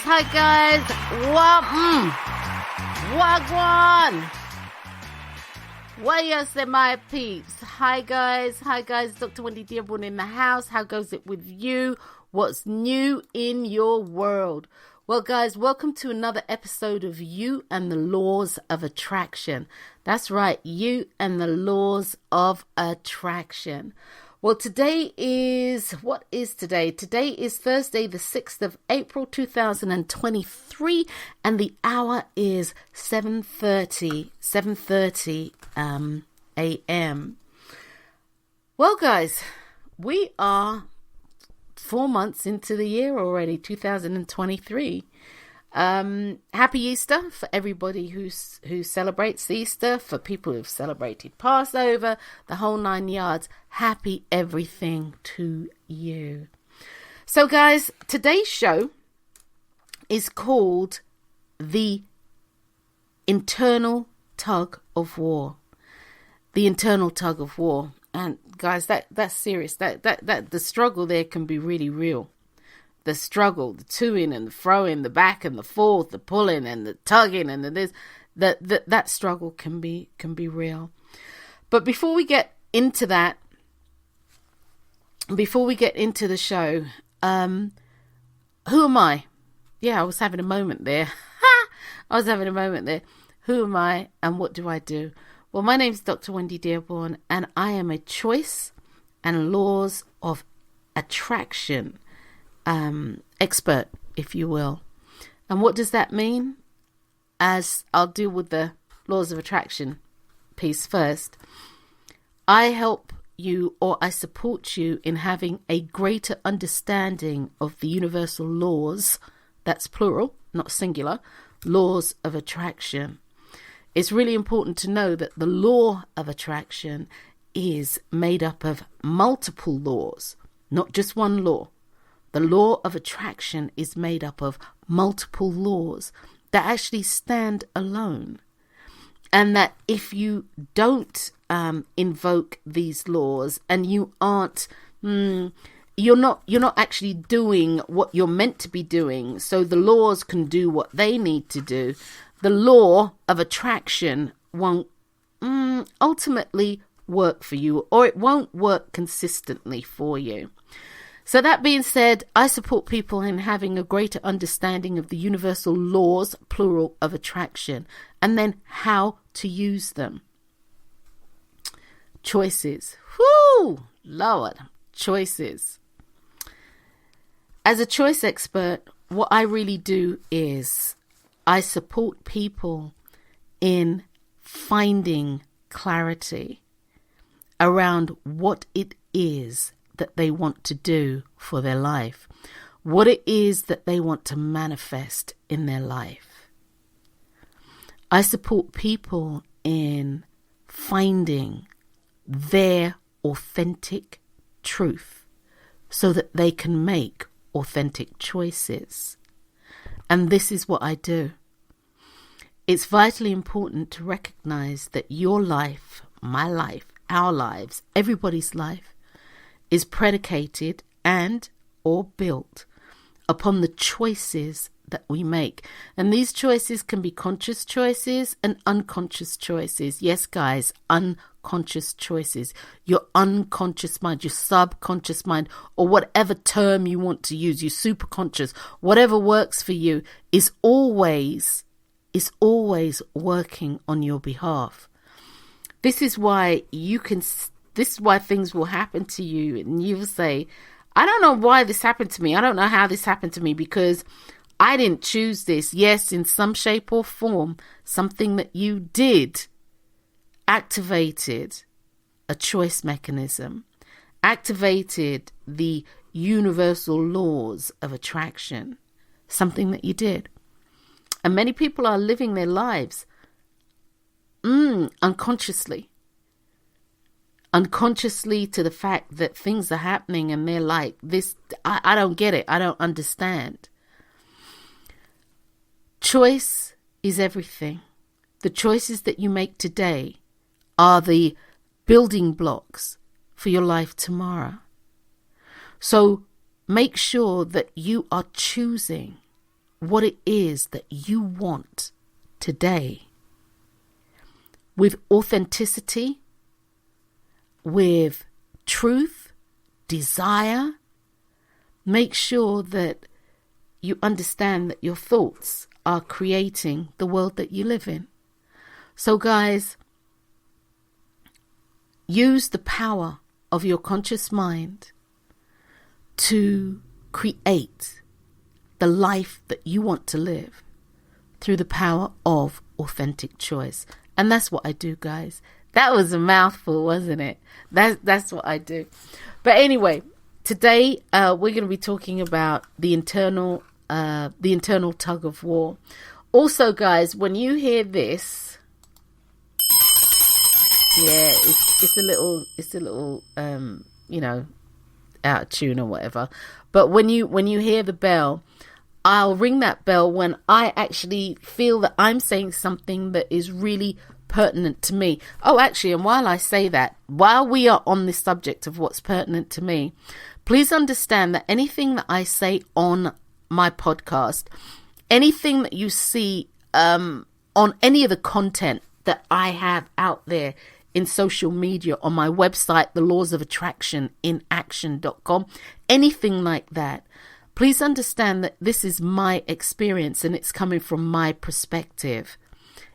Hi guys, wagwan. What you say, my peeps? Hi guys, Dr. Wendy Dearborn in the house. How goes it with you? What's new in your world? Well guys, welcome to another episode of You and the Laws of Attraction. That's right, You and the Laws of Attraction. Well, today is, what is today? Today is Thursday, the 6th of April, 2023, and the hour is 7:30 a.m. Well, guys, we are 4 months into the year already, 2023. Happy Easter for everybody who celebrates Easter, for people who've celebrated Passover, the whole 9 yards. Happy everything to you. So guys, today's show is called the Internal Tug of War. The Internal Tug of War. And guys, that's serious. That the struggle there can be really real. The struggle, the to-in and the fro-in, the back and the forth, the pulling and the tugging and the this, that struggle can be real. But before we get into that, before we get into the show, who am I? Yeah, I was having a moment there. Who am I and what do I do? Well, my name is Dr. Wendy Dearborn, and I am a choice and laws of attraction expert, if you will. And what does that mean? As I'll deal with the laws of attraction piece first, I help you, or I support you in having a greater understanding of the universal laws, that's plural, not singular, laws of attraction. It's really important to know that the law of attraction is made up of multiple laws, not just one law. The law of attraction is made up of multiple laws that actually stand alone. And that if you don't invoke these laws and you aren't, you're not actually doing what you're meant to be doing, so the laws can do what they need to do, the law of attraction won't ultimately work for you, or it won't work consistently for you. So that being said, I support people in having a greater understanding of the universal laws, plural, of attraction, and then how to use them. Choices. Whoo! Lord, choices. As a choice expert, what I really do is I support people in finding clarity around what it is that they want to do for their life, what it is that they want to manifest in their life. I support people in finding their authentic truth so that they can make authentic choices. And this is what I do. It's vitally important to recognize that your life, my life, our lives, everybody's life, is predicated and or built upon the choices that we make. And these choices can be conscious choices and unconscious choices. Yes, guys, unconscious choices. Your unconscious mind, your subconscious mind, or whatever term you want to use, your superconscious, whatever works for you, is always working on your behalf. This is why things will happen to you, and you will say, I don't know why this happened to me. I don't know how this happened to me because I didn't choose this. Yes, in some shape or form, something that you did activated a choice mechanism, activated the universal laws of attraction, something that you did. And many people are living their lives unconsciously to the fact that things are happening and they're like, this, I don't get it. I don't understand. Choice is everything. The choices that you make today are the building blocks for your life tomorrow. So make sure that you are choosing what it is that you want today with authenticity, with truth, desire. Make sure that you understand that your thoughts are creating the world that you live in. So guys, use the power of your conscious mind to create the life that you want to live through the power of authentic choice. And that's what I do, guys. That was a mouthful, wasn't it? That's what I do. But anyway, today we're going to be talking about the internal tug of war. Also, guys, when you hear this, yeah, it's a little out of tune or whatever. But when you hear the bell, I'll ring that bell when I actually feel that I'm saying something that is really pertinent to me. Oh, actually, and while I say that, while we are on this subject of what's pertinent to me, please understand that anything that I say on my podcast, anything that you see on any of the content that I have out there in social media, on my website, the laws of attraction in action.com, anything like that, please understand that this is my experience and it's coming from my perspective.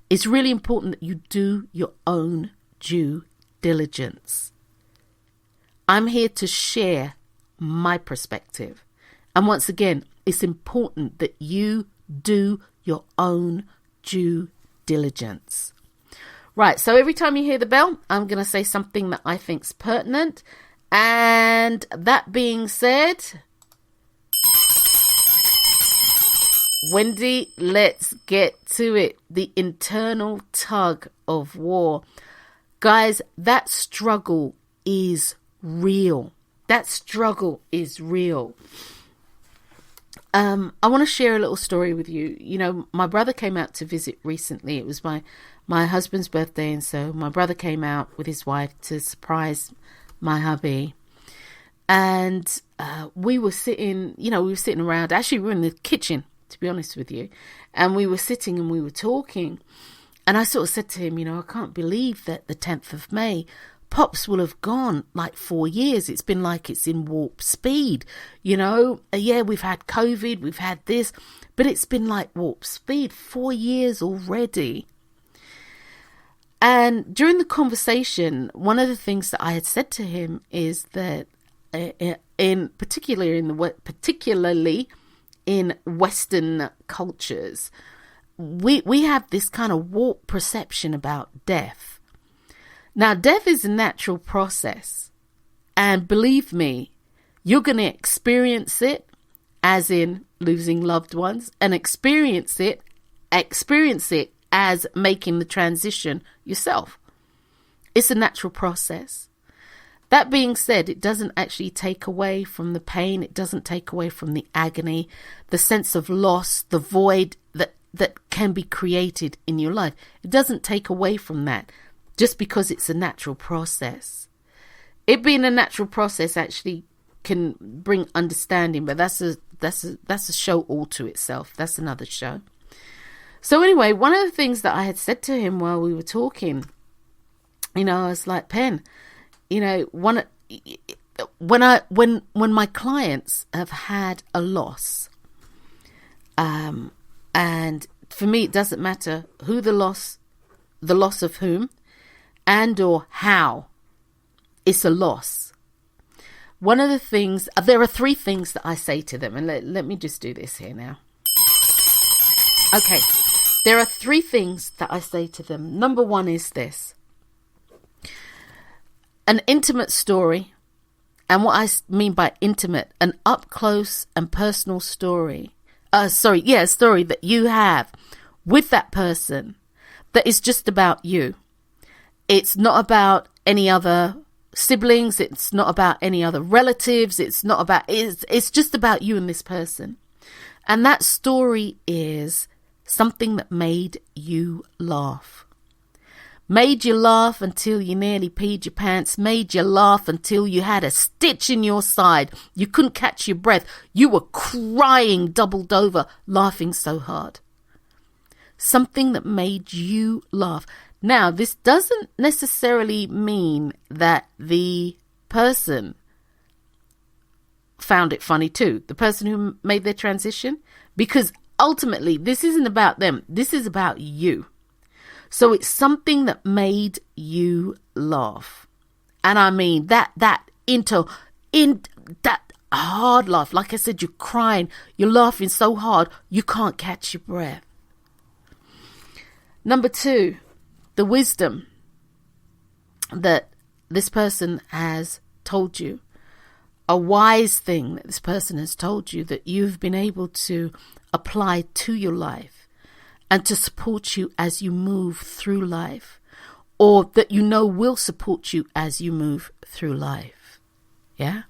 It's really important that you do your own due diligence. I'm here to share my perspective. And once again, it's important that you do your own due diligence. Right, so every time you hear the bell, I'm going to say something that I think's pertinent. And that being said, Wendy, let's get to it. The internal tug of war. Guys, that struggle is real. That struggle is real. I want to share a little story with you. You know, my brother came out to visit recently. It was my husband's birthday, and so my brother came out with his wife to surprise my hubby. And we were sitting around. Actually, we were in the kitchen, to be honest with you. And we were sitting and we were talking. And I sort of said to him, I can't believe that the 10th of May, Pops will have gone like 4 years. It's been like it's in warp speed. Yeah, we've had COVID, we've had this, but it's been like warp speed, 4 years already. And during the conversation, one of the things that I had said to him is that particularly in Western cultures, we have this kind of warped perception about death. Now, death is a natural process, and believe me, you're going to experience it, as in losing loved ones, and experience it as making the transition yourself. It's a natural process. That being said, it doesn't actually take away from the pain. It doesn't take away from the agony, the sense of loss, the void that can be created in your life. It doesn't take away from that just because it's a natural process. It being a natural process actually can bring understanding, but that's a show all to itself. That's another show. So anyway, one of the things that I had said to him while we were talking, I was like, Pen, when my clients have had a loss, and for me it doesn't matter who the loss of whom, and or how, it's a loss. One of the things, there are 3 things that I say to them, and let me just do this here now. Okay, there are 3 things that I say to them. Number 1 is this: an intimate story. And what I mean by intimate, an up close and personal story. A story that you have with that person that is just about you. It's not about any other siblings. It's not about any other relatives. It's just about you and this person. And that story is something that made you laugh, Made you laugh until you nearly peed your pants. Made you laugh until you had a stitch in your side. You couldn't catch your breath. You were crying doubled over, laughing so hard. Something that made you laugh. Now, this doesn't necessarily mean that the person found it funny too. The person who made their transition. Because ultimately, this isn't about them. This is about you. So it's something that made you laugh. And I mean that hard laugh. Like I said, you're crying, you're laughing so hard, you can't catch your breath. Number 2, the wisdom that this person has told you. A wise thing that this person has told you that you've been able to apply to your life and to support you as you move through life, or that you know will support you as you move through life. Yeah?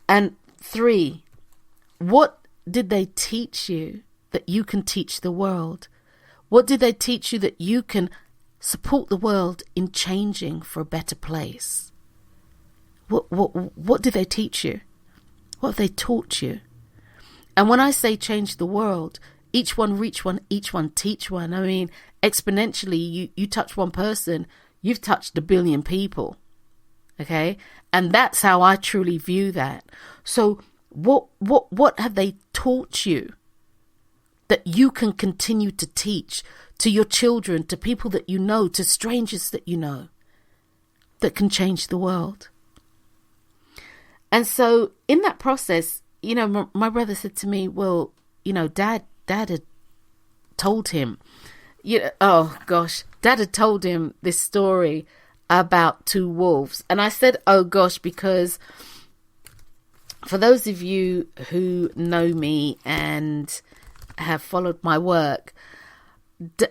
And 3, what did they teach you that you can teach the world? What did they teach you that you can support the world in changing for a better place? What did they teach you? What have they taught you? And when I say change the world, each one reach one, each one teach one. I mean, exponentially, you touch one person, you've touched 1 billion people. Okay? And that's how I truly view that. So what have they taught you that you can continue to teach to your children, to people that you know, to strangers that you know, that can change the world? And so in that process, you know, my brother said to me, well, you know, Dad had told him, Dad had told him this story about 2 wolves. And I said, oh gosh, because for those of you who know me and have followed my work,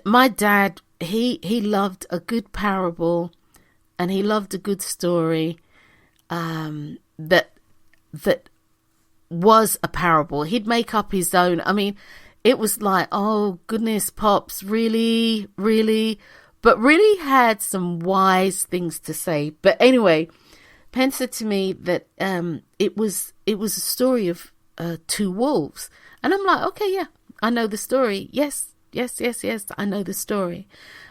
my dad, he loved a good parable and he loved a good story that was a parable. He'd make up his own. I mean, it was like, oh goodness, Pops, really, really, but really had some wise things to say. But anyway, Penn said to me that it was a story of 2 wolves. And I'm like, okay, yeah, I know the story. Yes, I know the story.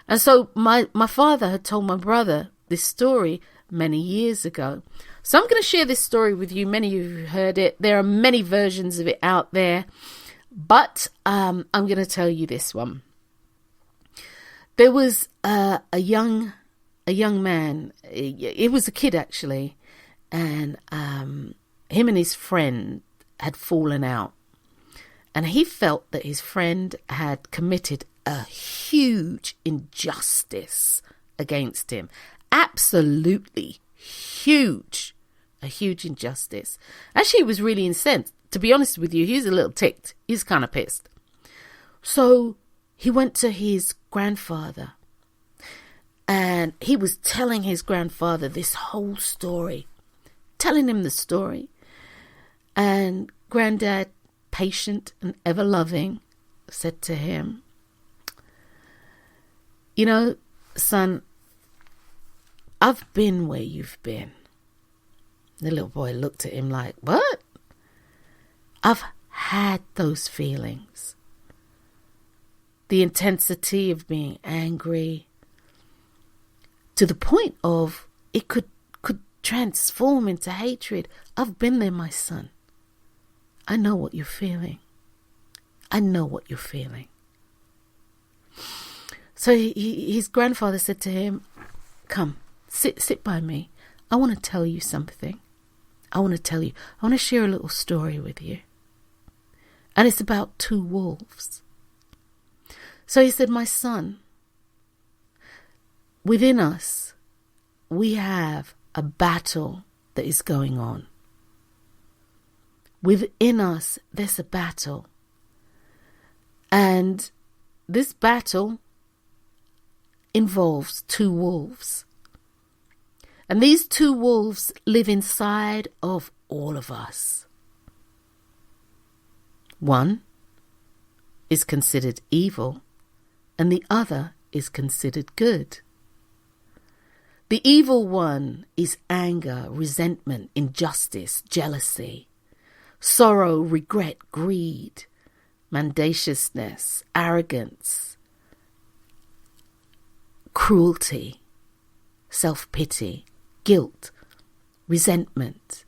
And so my father had told my brother this story many years ago. So I'm going to share this story with you. Many of you have heard it. There are many versions of it out there. But I'm going to tell you this one. There was a young man. It was a kid, actually. And him and his friend had fallen out. And he felt that his friend had committed a huge injustice against him. Absolutely huge. A huge injustice. Actually, he was really incensed. To be honest with you, he was a little ticked. He's kind of pissed. So he went to his grandfather. And he was telling his grandfather this whole story. Telling him the story. And Granddad, patient and ever loving, said to him, you know, son, I've been where you've been. The little boy looked at him like, what? I've had those feelings. The intensity of being angry to the point of it could transform into hatred. I've been there, my son. I know what you're feeling. I know what you're feeling. So his grandfather said to him, come, sit by me. I want to tell you something. I want to share a little story with you. And it's about 2 wolves. So he said, my son, within us, we have a battle that is going on. Within us, there's a battle. And this battle involves 2 wolves. And these 2 wolves live inside of all of us. One is considered evil, and the other is considered good. The evil one is anger, resentment, injustice, jealousy, sorrow, regret, greed, mendaciousness, arrogance, cruelty, self-pity, guilt, resentment,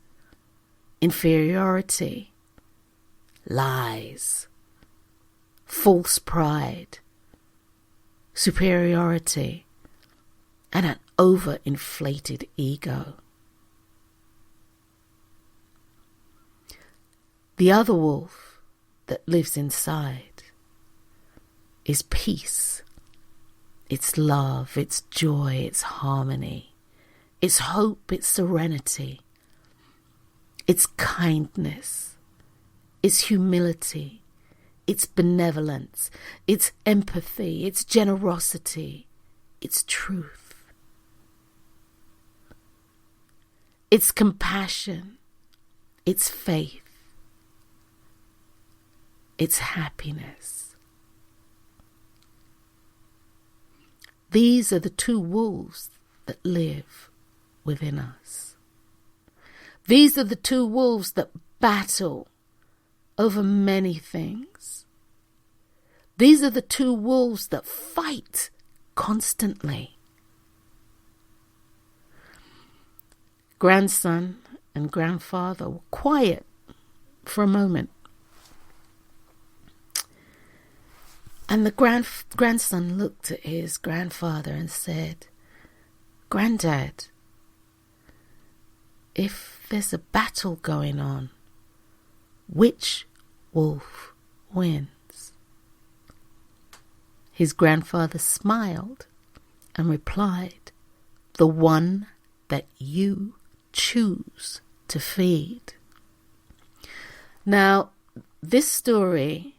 inferiority, lies, false pride, superiority, and an overinflated ego. The other wolf that lives inside is peace. It's love, it's joy, it's harmony, it's hope, it's serenity, it's kindness, it's humility, it's benevolence, it's empathy, it's generosity, it's truth, it's compassion, it's faith, it's happiness. These are the two wolves that live within us. These are the two wolves that battle over many things. These are the two wolves that fight constantly. Grandson and grandfather were quiet for a moment. And the grandson looked at his grandfather and said, "Granddad, if there's a battle going on, which wolf wins?" His grandfather smiled and replied, "The one that you choose to feed." Now, this story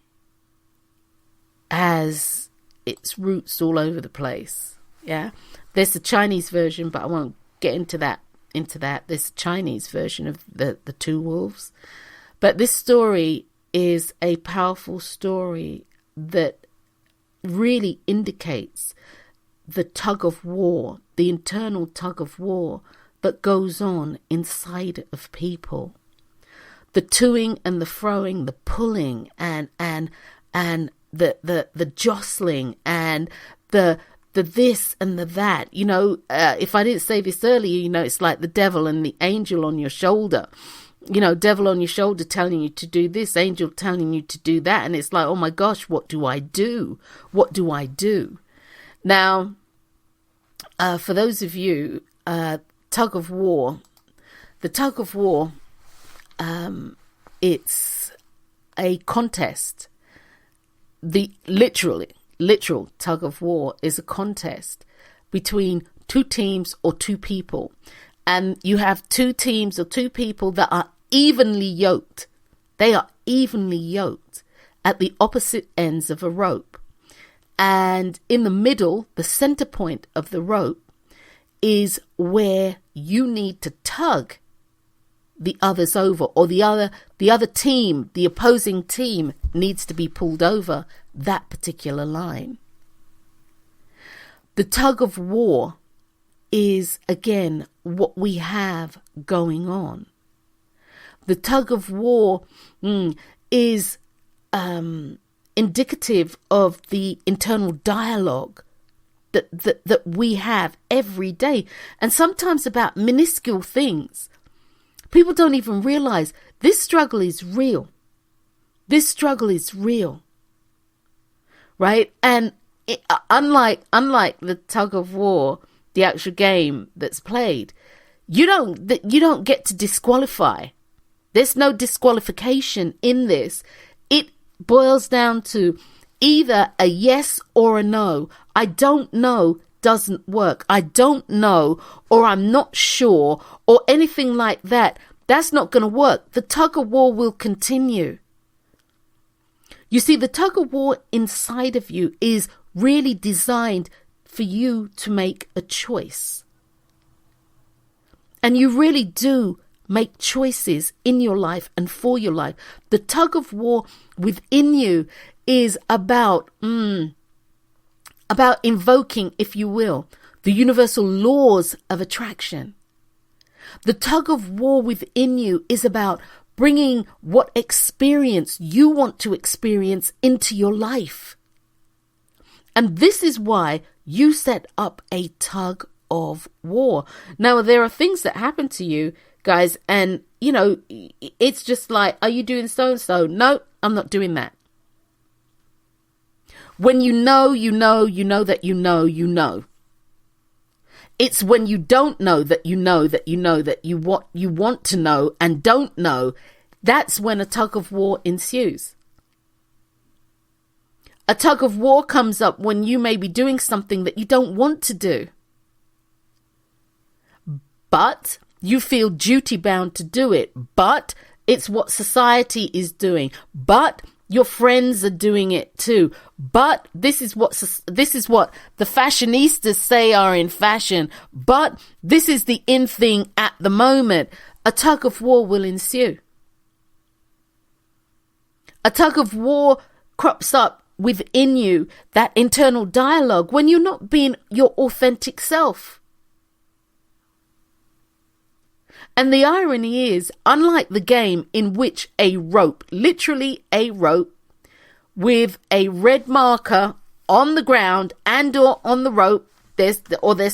has its roots all over the place. Yeah, there's a Chinese version, but I won't get into that. There's a Chinese version of the two wolves, but this story is a powerful story that really indicates the tug of war, the internal tug of war that goes on inside of people. The toing and the froing, the pulling and the jostling and the this and the that. You know, if I didn't say this earlier, you know, it's like the devil and the angel on your shoulder. You know, devil on your shoulder telling you to do this, angel telling you to do that. And it's like, oh my gosh, what do I do? What do I do? Now, for those of you, tug of war, the tug of war, it's a contest. The literal tug of war is a contest between two teams or two people. And you have two teams or two people that are evenly yoked. They are evenly yoked at the opposite ends of a rope. And in the middle, the center point of the rope is where you need to tug the others over, or the other team, the opposing team, needs to be pulled over that particular line. The tug of war is, again, what we have going on. The tug of war is indicative of the internal dialogue that we have every day, and sometimes about minuscule things. People don't even realize this struggle is real. This struggle is real, right? And unlike the tug of war, the actual game that's played, you don't get to disqualify. There's no disqualification in this. It boils down to either a yes or a no. I don't know doesn't work. I don't know, or I'm not sure, or anything like that. That's not going to work. The tug of war will continue. You see, the tug of war inside of you is really designed for you to make a choice. And you really do make choices in your life and for your life. The tug of war within you is about about invoking, if you will, the universal laws of attraction. The tug of war within you is about bringing what experience you want to experience into your life. And this is why you set up a tug of war. Now, there are things that happen to you, guys, and, you know, it's just like, are you doing so-and-so? No, I'm not doing that. When you know that you know. It's when you don't know that you know that you want to know and don't know. That's when a tug of war ensues. A tug of war comes up when you may be doing something that you don't want to do, but you feel duty bound to do it, but it's what society is doing, but your friends are doing it too, but this is what the fashionistas say are in fashion, but this is the in thing at the moment. A tug of war will ensue. A tug of war crops up within you, that internal dialogue, when you're not being your authentic self. And the irony is, unlike the game in which a rope, literally a rope, with a red marker on the ground and or on the rope, there's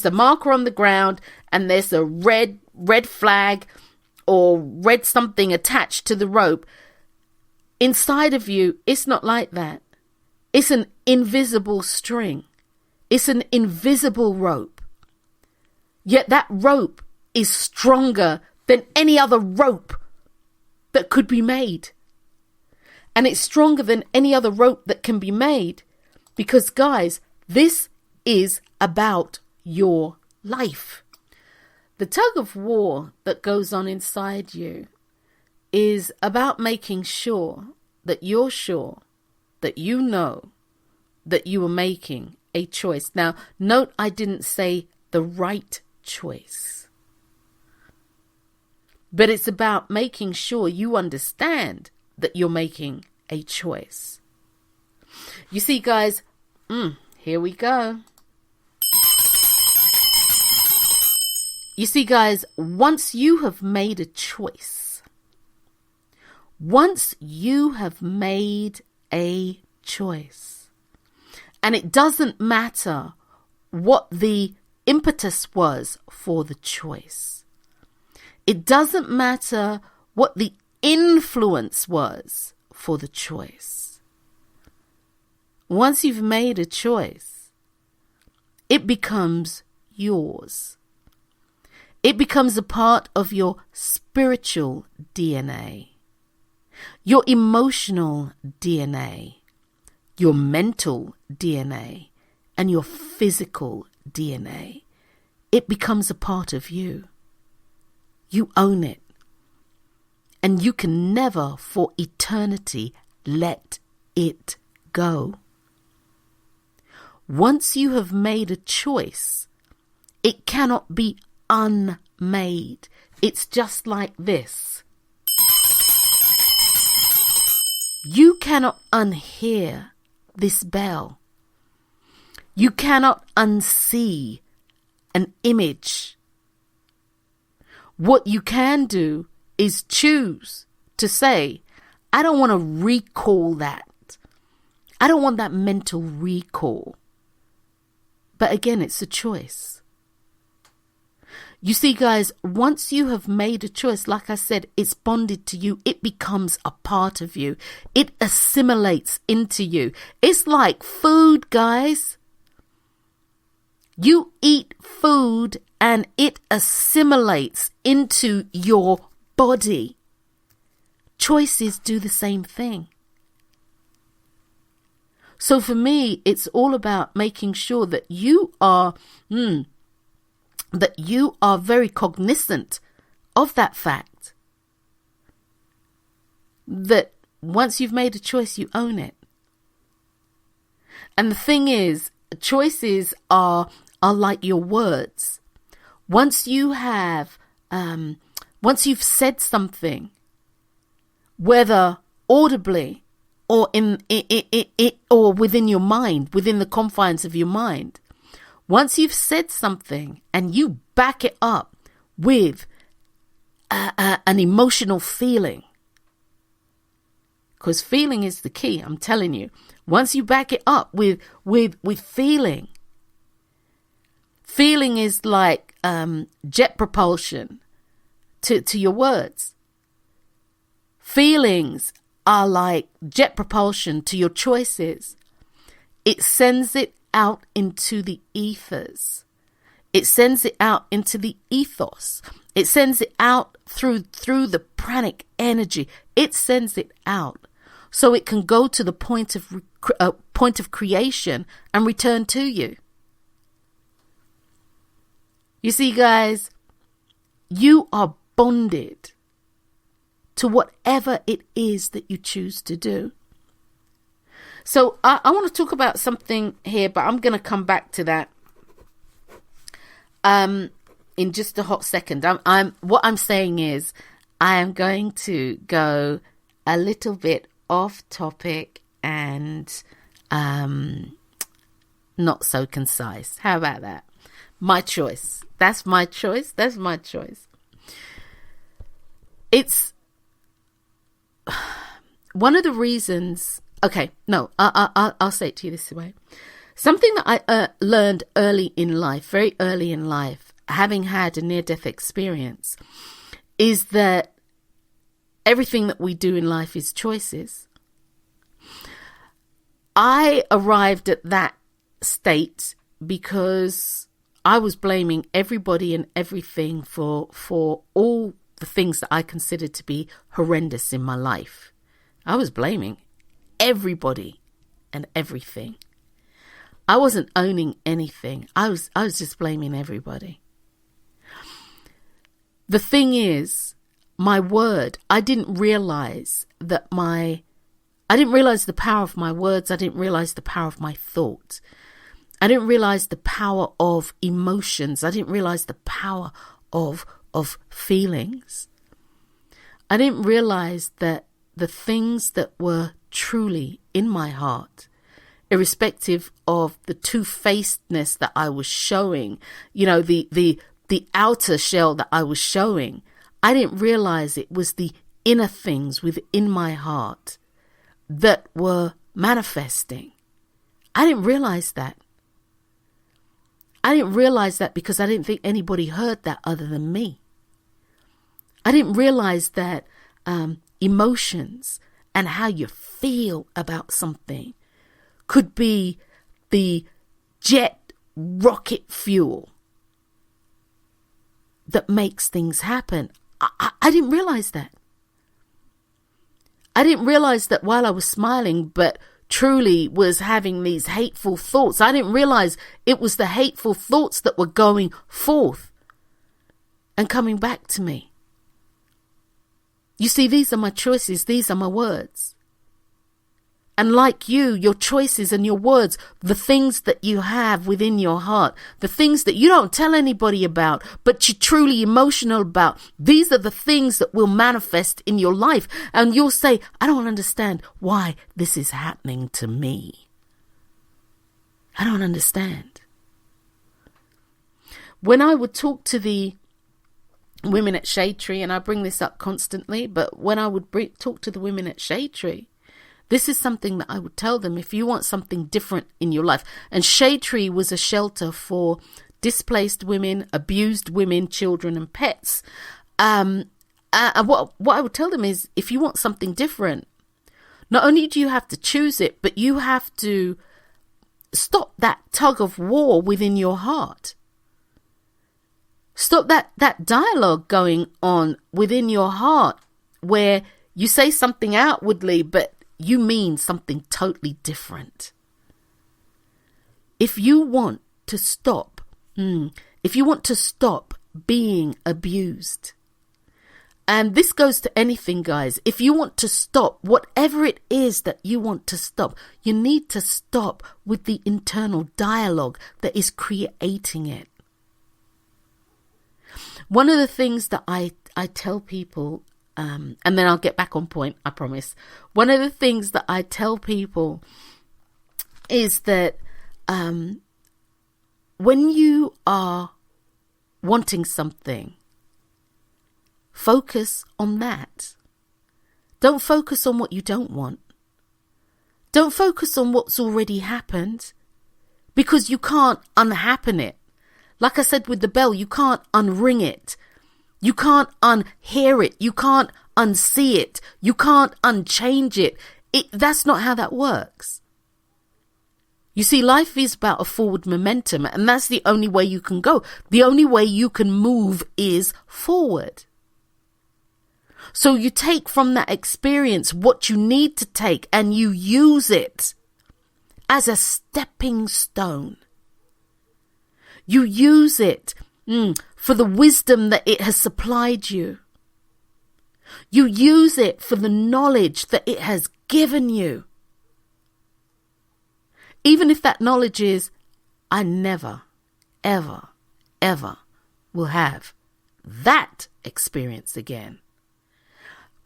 a marker on the ground and there's a red flag or red something attached to the rope. Inside of you, it's not like that. It's an invisible string. It's an invisible rope. Yet that rope is stronger than any other rope that could be made. And it's stronger than any other rope that can be made. Because, guys, this is about your life. The tug of war that goes on inside you is about making sure that you're sure that you know that you are making a choice. Now, note I didn't say the right choice. But it's about making sure you understand that you're making a choice. You see, guys, here we go. You see, guys, once you have made a choice, and it doesn't matter what the impetus was for the choice. It doesn't matter what the influence was for the choice. Once you've made a choice, it becomes yours. It becomes a part of your spiritual DNA, your emotional DNA, your mental DNA, and your physical DNA. It becomes a part of you. You own it. And you can never for eternity let it go. Once you have made a choice, it cannot be unmade. It's just like this. You cannot unhear this bell. You cannot unsee an image. What you can do is choose to say, I don't want to recall that. I don't want that mental recall. But again, it's a choice. You see, guys, once you have made a choice, like I said, it's bonded to you. It becomes a part of you. It assimilates into you. It's like food, guys. You eat food and it assimilates into your body. Choices do the same thing. So for me, it's all about making sure that you are very cognizant of that fact. That once you've made a choice, you own it. And the thing is, choices are like your words. Once you've said something, whether audibly or in it, or within your mind, within the confines of your mind. Once you've said something and you back it up with an emotional feeling, because feeling is the key, I'm telling you. Once you back it up with feeling, feeling is like jet propulsion to your words. Feelings are like jet propulsion to your choices. It sends it out into the ethers. It sends it out into the ethos. It sends it out through the pranic energy. It sends it out so it can go to the point of creation and return to you. You see, guys, you are bonded to whatever it is that you choose to do. So I want to talk about something here, but I'm going to come back to that in just a hot second. What I'm saying is I am going to go a little bit off topic and not so concise. How about that? My choice. That's my choice. That's my choice. It's one of the reasons. Okay, no, I'll say it to you this way. Something that I learned early in life, very early in life, having had a near-death experience, is that everything that we do in life is choices. I arrived at that state because I was blaming everybody and everything for all the things that I considered to be horrendous in my life. I was blaming everybody and everything. I wasn't owning anything. I was just blaming everybody. The thing is, my word, I didn't realize the power of my words. I didn't realize the power of my thought. I didn't realize the power of emotions. I didn't realize the power of feelings. I didn't realize that the things that were truly in my heart, irrespective of the two-facedness that I was showing, the outer shell that I was showing, I didn't realize it was the inner things within my heart that were manifesting. I didn't realize that. I didn't realize that because I didn't think anybody heard that other than me. I didn't realize that emotions and how you feel about something could be the jet rocket fuel that makes things happen. I didn't realize that. I didn't realize that while I was smiling, but truly was having these hateful thoughts. I didn't realize it was the hateful thoughts that were going forth and coming back to me. You see, these are my choices. These are my words. And like you, your choices and your words, the things that you have within your heart, the things that you don't tell anybody about, but you're truly emotional about, these are the things that will manifest in your life. And you'll say, I don't understand why this is happening to me. I don't understand. When I would talk to the women at Shade Tree, and I bring this up constantly, but when I would talk to the women at Shade Tree, this is something that I would tell them. If you want something different in your life, and Shade Tree was a shelter for displaced women, abused women, children and pets. What I would tell them is, if you want something different, not only do you have to choose it, but you have to stop that tug of war within your heart. Stop that dialogue going on within your heart where you say something outwardly, but you mean something totally different. If you want to stop being abused, and this goes to anything, guys, if you want to stop whatever it is that you want to stop, you need to stop with the internal dialogue that is creating it. One of the things that I tell people and then I'll get back on point, I promise. One of the things that I tell people is that when you are wanting something, focus on that. Don't focus on what you don't want. Don't focus on what's already happened, because you can't unhappen it. Like I said with the bell, you can't unring it. You can't unhear it. You can't unsee it. You can't unchange it. That's not how that works. You see, life is about a forward momentum, and that's the only way you can go. The only way you can move is forward. So you take from that experience what you need to take, and you use it as a stepping stone. You use it for the wisdom that it has supplied you. You use it for the knowledge that it has given you. Even if that knowledge is, I never, ever, ever will have that experience again.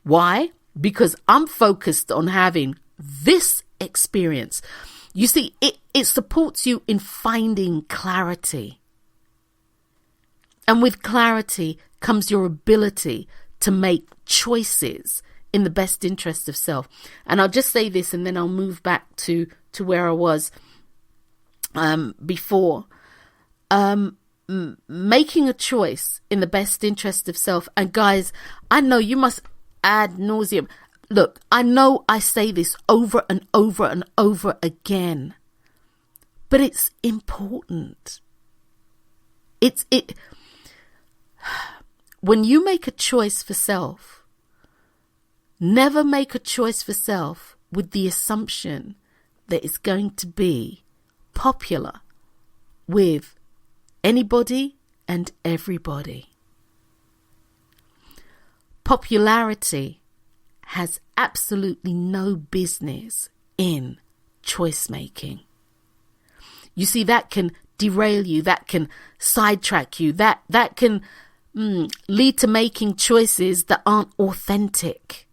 Why? Because I'm focused on having this experience. You see, it supports you in finding clarity. And with clarity comes your ability to make choices in the best interest of self. And I'll just say this, and then I'll move back to where I was before. Making a choice in the best interest of self. And guys, I know you must ad nauseum. Look, I know I say this over and over and over again, but it's important. When you make a choice for self, never make a choice for self with the assumption that it's going to be popular with anybody and everybody. Popularity has absolutely no business in choice making. You see, that can derail you, that can sidetrack you, that can lead to making choices that aren't authentic.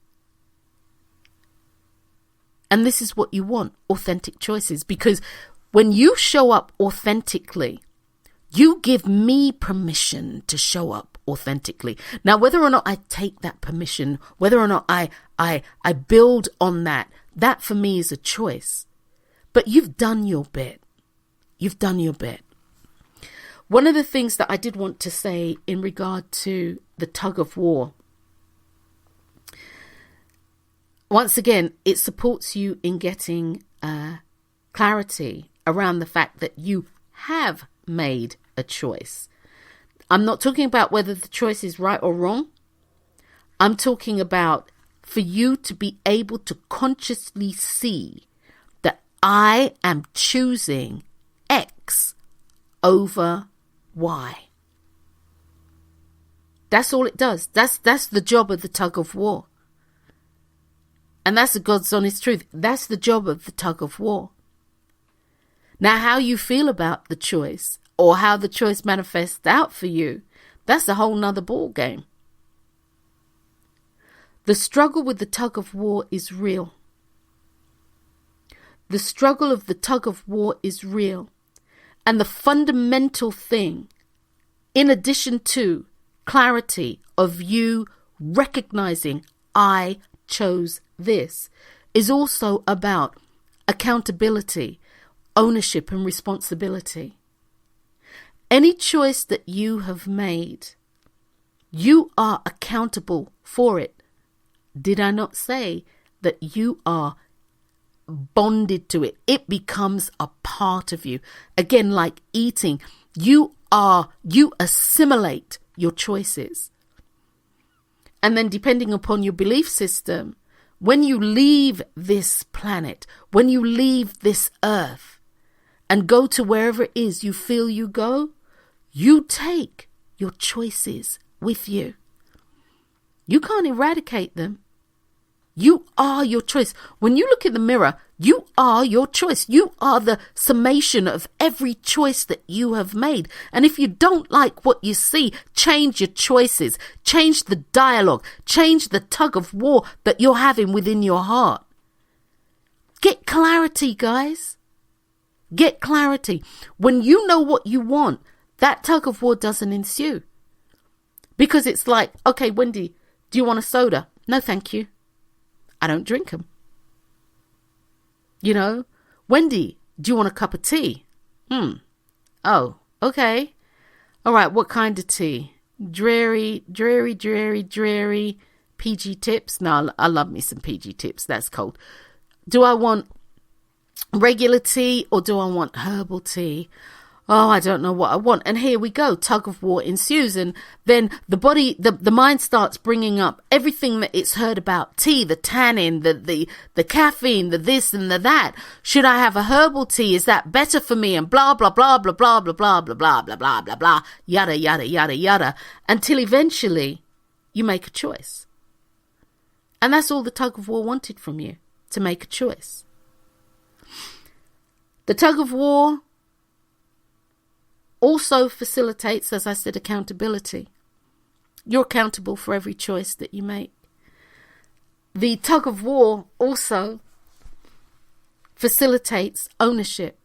And this is what you want, authentic choices, because when you show up authentically, you give me permission to show up authentically. Now, whether or not I take that permission, whether or not I build on that for me is a choice. But you've done your bit. You've done your bit. One of the things that I did want to say in regard to the tug of war, once again, it supports you in getting clarity around the fact that you have made a choice. I'm not talking about whether the choice is right or wrong. I'm talking about for you to be able to consciously see that I am choosing X over Y. That's all it does. That's the job of the tug of war. And that's the God's honest truth. That's the job of the tug of war. Now, how you feel about the choice or how the choice manifests out for you, that's a whole nother ball game. The struggle with the tug of war is real. The struggle of the tug of war is real. And the fundamental thing, in addition to clarity of you recognizing I chose this, is also about accountability, ownership and responsibility. Any choice that you have made, you are accountable for it. Did I not say that you are bonded to it? It becomes a part of you. Again, like eating, you assimilate your choices. And then depending upon your belief system, when you leave this planet, when you leave this earth and go to wherever it is you feel you go, you take your choices with you. You can't eradicate them. You are your choice. When you look in the mirror, You are your choice. You are the summation of every choice that you have made. And if you don't like what you see, change your choices, change the dialogue, change the tug of war that you're having within your heart. Get clarity, guys. Get clarity. When you know what you want, that tug of war doesn't ensue. Because it's like, okay, Wendy, do you want a soda? No, thank you. I don't drink them. You know, Wendy, do you want a cup of tea? Oh, okay. All right, what kind of tea? Dreary, PG tips? No, I love me some PG tips. That's cold. Do I want regular tea or do I want herbal tea? Oh, I don't know what I want. And here we go. Tug of war ensues. And then the body, the mind starts bringing up everything that it's heard about tea, the tannin, the caffeine, the this and the that. Should I have a herbal tea? Is that better for me? And blah, blah, blah, blah, blah, blah, blah, blah, blah, blah, blah, blah, blah, yada, yada, yada, yada. Until eventually you make a choice. And that's all the tug of war wanted from you, to make a choice. The tug of war also facilitates, as I said, accountability. You're accountable for every choice that you make. The tug of war also facilitates ownership.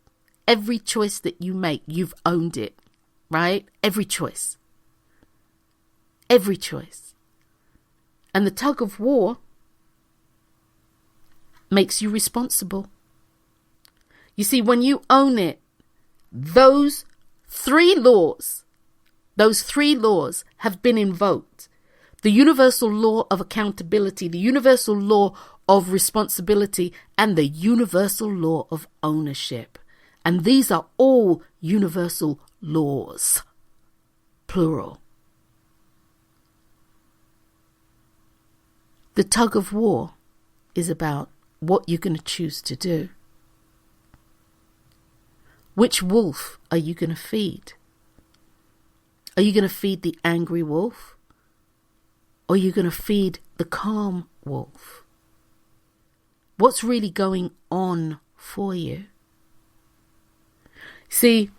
Every choice that you make, you've owned it, right? Every choice. Every choice. And the tug of war makes you responsible. You see, when you own it, those three laws have been invoked. The universal law of accountability, the universal law of responsibility, and the universal law of ownership. And these are all universal laws, plural. The tug of war is about what you're going to choose to do. Which wolf are you going to feed? Are you going to feed the angry wolf? Or are you going to feed the calm wolf? What's really going on for you? See,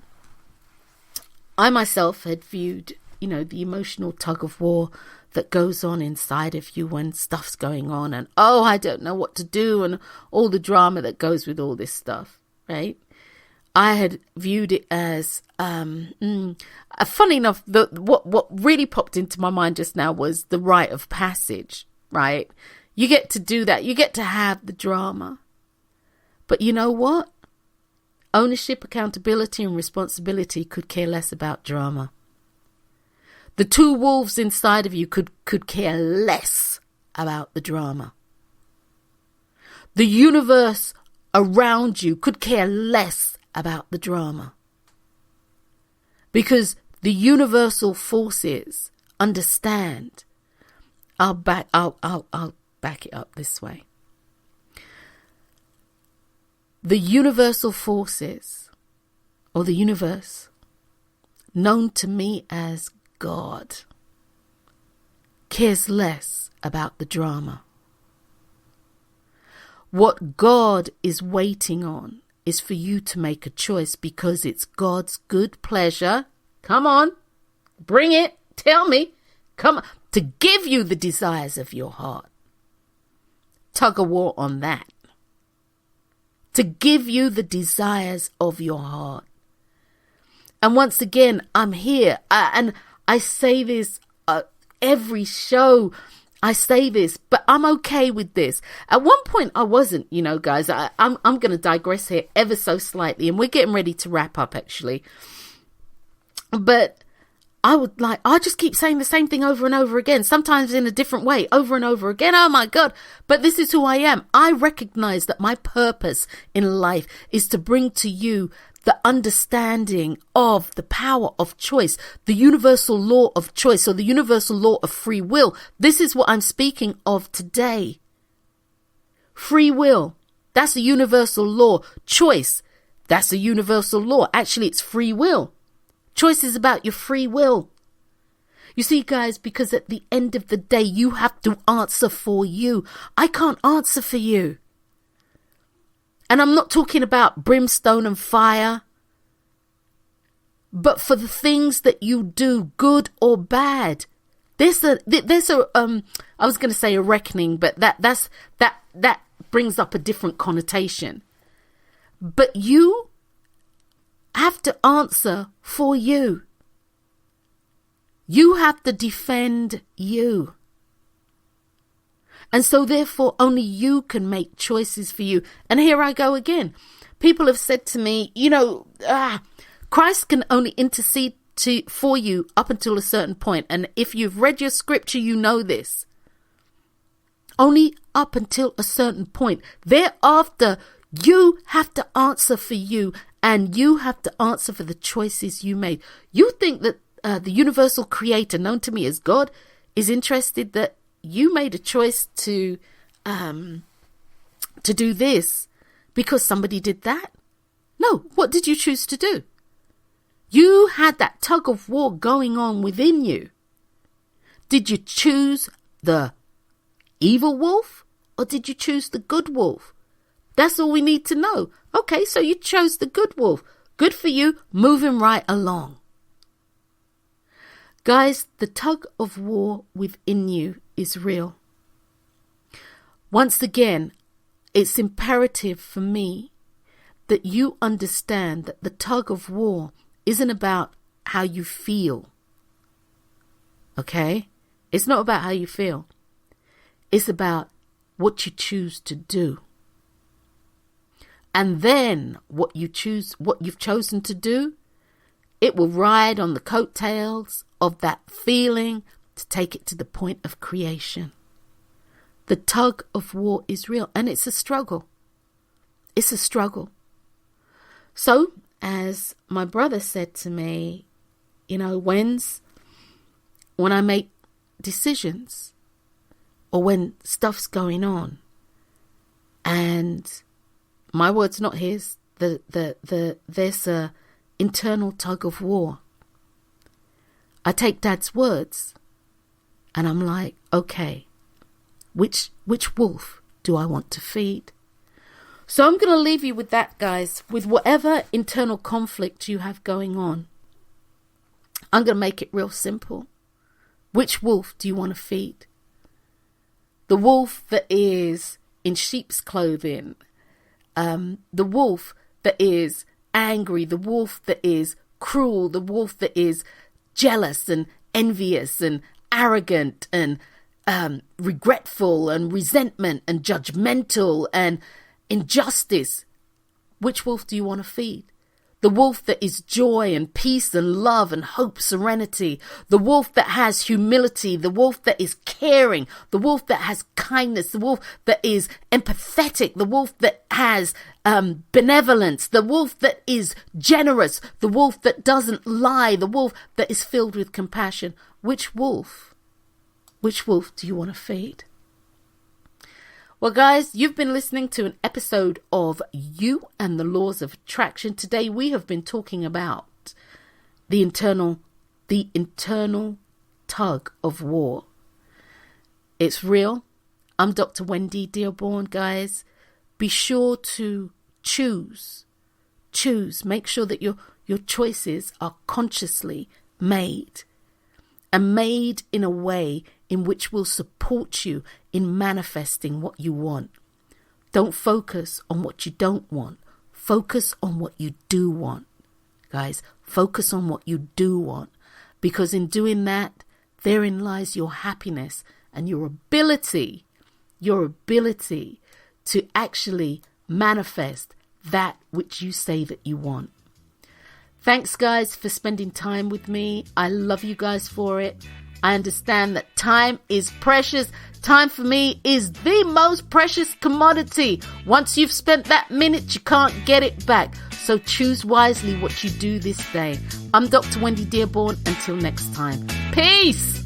I myself had viewed, the emotional tug of war that goes on inside of you when stuff's going on and, oh, I don't know what to do, and all the drama that goes with all this stuff, right? I had viewed it as, funny enough, what really popped into my mind just now was the rite of passage, right? You get to do that. You get to have the drama. But you know what? Ownership, accountability, and responsibility could care less about drama. The two wolves inside of you could care less about the drama. The universe around you could care less about the drama. Because the universal forces understand. I'll back it up this way. The universal forces, or the universe, known to me as God, cares less about the drama. What God is waiting on is for you to make a choice, because it's God's good pleasure. Come on, bring it, tell me, come on, to give you the desires of your heart. Tug of war on that. To give you the desires of your heart. And once again, I'm here, and I say this every show. I say this, but I'm okay with this. At one point I wasn't, guys. I'm going to digress here ever so slightly, and we're getting ready to wrap up actually. But I just keep saying the same thing over and over again, sometimes in a different way, over and over again. Oh my God. But this is who I am. I recognize that my purpose in life is to bring to you the understanding of the power of choice, the universal law of choice, or the universal law of free will. This is what I'm speaking of today. Free will, that's a universal law. Choice, that's a universal law. Actually, it's free will. Choice is about your free will. You see, guys, because at the end of the day, you have to answer for you. I can't answer for you. And I'm not talking about brimstone and fire, but for the things that you do, good or bad. There's a I was going to say a reckoning, but that brings up a different connotation. But you have to answer for you. You have to defend you. And so therefore only you can make choices for you. And here I go again. People have said to me, Christ can only intercede for you up until a certain point. And if you've read your scripture, you know this. Only up until a certain point. Thereafter, you have to answer for you, and you have to answer for the choices you made. You think that the universal creator, known to me as God, is interested that you made a choice to do this because somebody did that? No. What did you choose to do? You had that tug of war going on within you. Did you choose the evil wolf or did you choose the good wolf? That's all we need to know. Okay, so you chose the good wolf. Good for you, moving right along. Guys, the tug of war within you is real. Once again, it's imperative for me that you understand that the tug of war isn't about how you feel. Okay? It's not about how you feel. It's about what you choose to do. And then what you've chosen to do, it will ride on the coattails of that feeling to take it to the point of creation. The tug of war is real, and it's a struggle. It's a struggle. So, as my brother said to me, when I make decisions or when stuff's going on, and my word's not his, there's a internal tug of war. I take Dad's words and I'm like, okay, which wolf do I want to feed? So I'm going to leave you with that, guys, with whatever internal conflict you have going on. I'm going to make it real simple. Which wolf do you want to feed? The wolf that is in sheep's clothing, the wolf that is angry, the wolf that is cruel, the wolf that is jealous and envious and arrogant and regretful and resentment and judgmental and injustice. Which wolf do you want to feed? The wolf that is joy and peace and love and hope, serenity. The wolf that has humility. The wolf that is caring. The wolf that has kindness. The wolf that is empathetic. The wolf that has benevolence. The wolf that is generous. The wolf that doesn't lie. The wolf that is filled with compassion. Which wolf do you want to feed? Well, guys, you've been listening to an episode of You and the Laws of Attraction. Today, we have been talking about the internal tug of war. It's real. I'm Dr. Wendy Dearborn, guys. Be sure to choose. Make sure that your choices are consciously made and made in a way in which will support you in manifesting what you want. Don't focus on what you don't want. Focus on what you do want. Guys, focus on what you do want. Because in doing that, therein lies your happiness and your ability to actually manifest that which you say that you want. Thanks, guys, for spending time with me. I love you guys for it. I understand that time is precious. Time for me is the most precious commodity. Once you've spent that minute, you can't get it back. So choose wisely what you do this day. I'm Dr. Wendy Dearborn. Until next time. Peace.